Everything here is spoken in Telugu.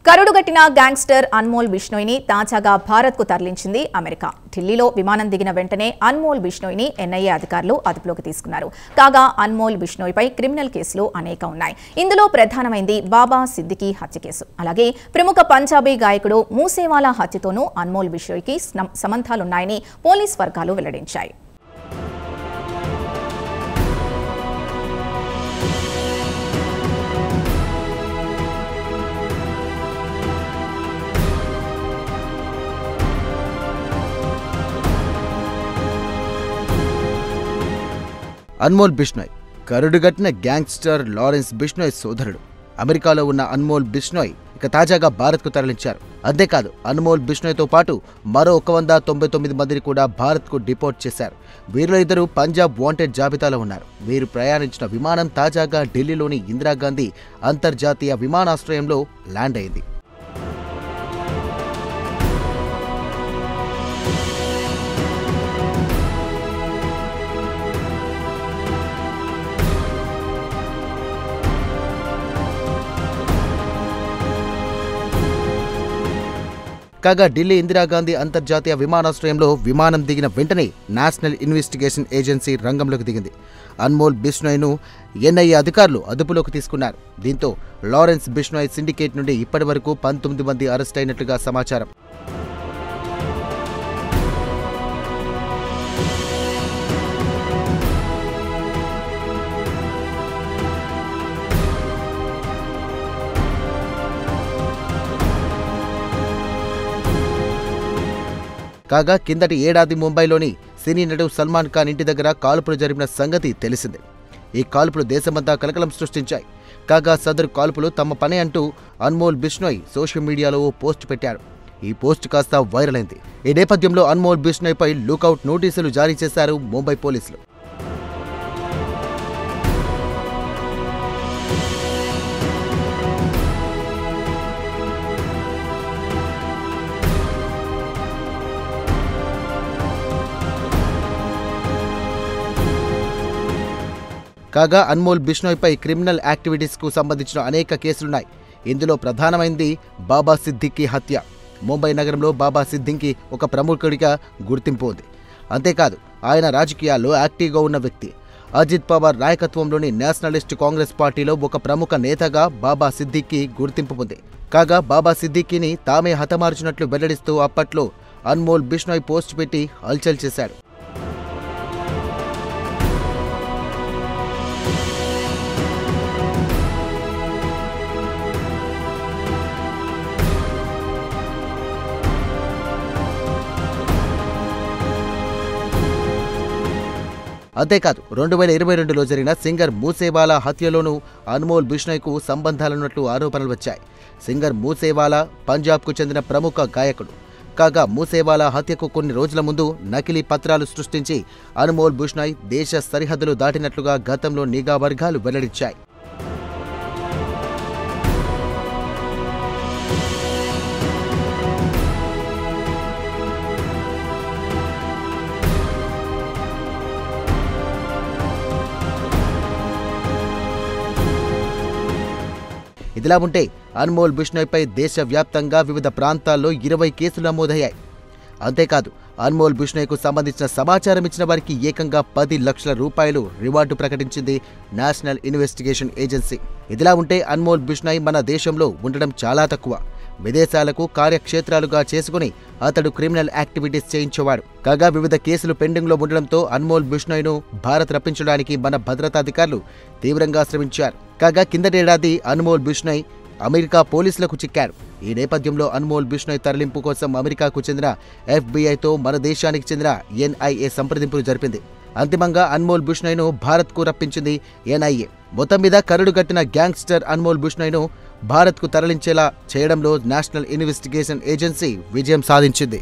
కరుడుగట్టిన గ్యాంగ్స్టర్ అన్మోల్ బిష్నోయ్ని తాజాగా భారత్కు తరలించింది అమెరికా. ఢిల్లీలో విమానం దిగిన వెంటనే అన్మోల్ బిష్నోయ్ని ఎన్ఐఏ అధికారులు అదుపులోకి తీసుకున్నారు. కాగా అన్మోల్ బిష్నోయ్పై క్రిమినల్ కేసులు అనేక ఉన్నాయి. ఇందులో ప్రధానమైంది బాబా సిద్దికీ హత్య కేసు. అలాగే ప్రముఖ పంజాబీ గాయకుడు మూసేవాలా హత్యతోనూ అన్మోల్ బిష్నోయ్కి సంబంధాలున్నాయని పోలీస్ వర్గాలు వెల్లడించాయి. అన్మోల్ బిష్నోయ్ కరుడుగట్టిన గ్యాంగ్స్టర్ లారెన్స్ బిష్నోయ్ సోదరుడు. అమెరికాలో ఉన్న అన్మోల్ బిష్నోయ్ ఇక తాజాగా భారత్కు తరలించారు. అంతేకాదు అన్మోల్ బిష్నోయ్తో పాటు మరో 199 మందిని కూడా భారత్కు డిపోర్ట్ చేశారు. వీరిలో ఇద్దరు పంజాబ్ వాంటెడ్ జాబితాలో ఉన్నారు. వీరు ప్రయాణించిన విమానం తాజాగా ఢిల్లీలోని ఇందిరాగాంధీ అంతర్జాతీయ విమానాశ్రయంలో ల్యాండ్ అయింది. కాగా ఢిల్లీ ఇందిరాగాంధీ అంతర్జాతీయ విమానాశ్రయంలో విమానం దిగిన వెంటనే నేషనల్ ఇన్వెస్టిగేషన్ ఏజెన్సీ రంగంలోకి దిగింది. అన్మోల్ బిష్నోయ్ను ఎన్ఐఏ అధికారులు అదుపులోకి తీసుకున్నారు. దీంతో లారెన్స్ బిష్నోయ్ సిండికేట్ నుండి ఇప్పటి వరకు 19 మంది అరెస్ట్ అయినట్లుగా సమాచారం. కాగా కిందటి ఏడాది ముంబైలోని సినీ నటుడు సల్మాన్ ఖాన్ ఇంటి దగ్గర కాల్పులు జరిపిన సంగతి తెలిసిందే. ఈ కాల్పులు దేశమంతా కలకలం సృష్టించాయి. కాగా సదరు కాల్పులు తమ పనే అంటూ అన్మోల్ బిష్నోయ్ సోషల్ మీడియాలో ఓ పోస్ట్ పెట్టారు. ఈ పోస్ట్ కాస్త వైరల్ అయింది. ఈ నేపథ్యంలో అన్మోల్ బిష్నోయ్పై లుకౌట్ నోటీసులు జారీ చేశారు ముంబై పోలీసులు. కాగా అన్మోల్ బిష్నోయ్పై క్రిమినల్ యాక్టివిటీస్కు సంబంధించిన అనేక కేసులున్నాయి. ఇందులో ప్రధానమైంది బాబా సిద్దికీ హత్య. ముంబై నగరంలో బాబా సిద్దికీ ఒక ప్రముఖుడిగా గుర్తింపు ఉంది. అంతేకాదు ఆయన రాజకీయాల్లో యాక్టివ్గా ఉన్న వ్యక్తి. అజిత్ పవార్ నాయకత్వంలోని నేషనలిస్ట్ కాంగ్రెస్ పార్టీలో ఒక ప్రముఖ నేతగా బాబా సిద్దికీ గుర్తింపు ఉంది. కాగా బాబా సిద్దికీని తామే హతమార్చినట్లు వెల్లడిస్తూ అప్పట్లో అన్మోల్ బిష్నోయ్ పోస్ట్ పెట్టి హల్చల్ చేశాడు. అంతేకాదు 2022లో జరిగిన సింగర్ మూసేవాలా హత్యలోనూ అన్మోల్ బిష్నోయ్కు సంబంధాలున్నట్లు ఆరోపణలు వచ్చాయి. సింగర్ మూసేవాలా పంజాబ్కు చెందిన ప్రముఖ గాయకుడు. కాగా మూసేవాలా హత్యకు కొన్ని రోజుల ముందు నకిలీ పత్రాలు సృష్టించి అన్మోల్ బిష్నోయ్ దేశ సరిహద్దులు దాటినట్లుగా గతంలో నిఘా వర్గాలు వెల్లడించాయి. ఇదిలా ఉంటే అన్మోల్ బిష్నోయ్పై దేశవ్యాప్తంగా వివిధ ప్రాంతాల్లో 20 కేసులు నమోదయ్యాయి. అంతేకాదు అన్మోల్ బిష్నోయ్కు సంబంధించిన సమాచారం ఇచ్చిన వారికి ఏకంగా 10 లక్షల రూపాయలు రివార్డు ప్రకటించింది నేషనల్ ఇన్వెస్టిగేషన్ ఏజెన్సీ. ఇదిలా ఉంటే అన్మోల్ బిష్నోయ్ మన దేశంలో ఉండడం చాలా తక్కువ. విదేశాలకు కార్యక్షేత్రాలుగా చేసుకుని అతడు క్రిమినల్ యాక్టివిటీస్ చేయించేవాడు. కాగా వివిధ కేసులు పెండింగ్లో ఉండడంతో అన్మోల్ బిష్నోయ్ను భారత్ రప్పించడానికి మన భద్రతాధికారులు తీవ్రంగా శ్రమించారు. కాగా కిందటేడాది అన్మోల్ బిష్నోయ్ అమెరికా పోలీసులకు చిక్కారు. ఈ నేపథ్యంలో అన్మోల్ బిష్నోయ్ తరలింపు కోసం అమెరికాకు చెందిన FBI తో మన దేశానికి చెందిన NIA సంప్రదింపులు జరిపింది. అంతిమంగా అన్మోల్ బిష్నోయ్ను భారత్కు రప్పించింది NIA. మొత్తం మీద కరుడుగట్టిన గ్యాంగ్స్టర్ అన్మోల్ బిష్నోయ్ను భారత్కు తరలించేలా చేయడంలో నేషనల్ ఇన్వెస్టిగేషన్ ఏజెన్సీ విజయం సాధించింది.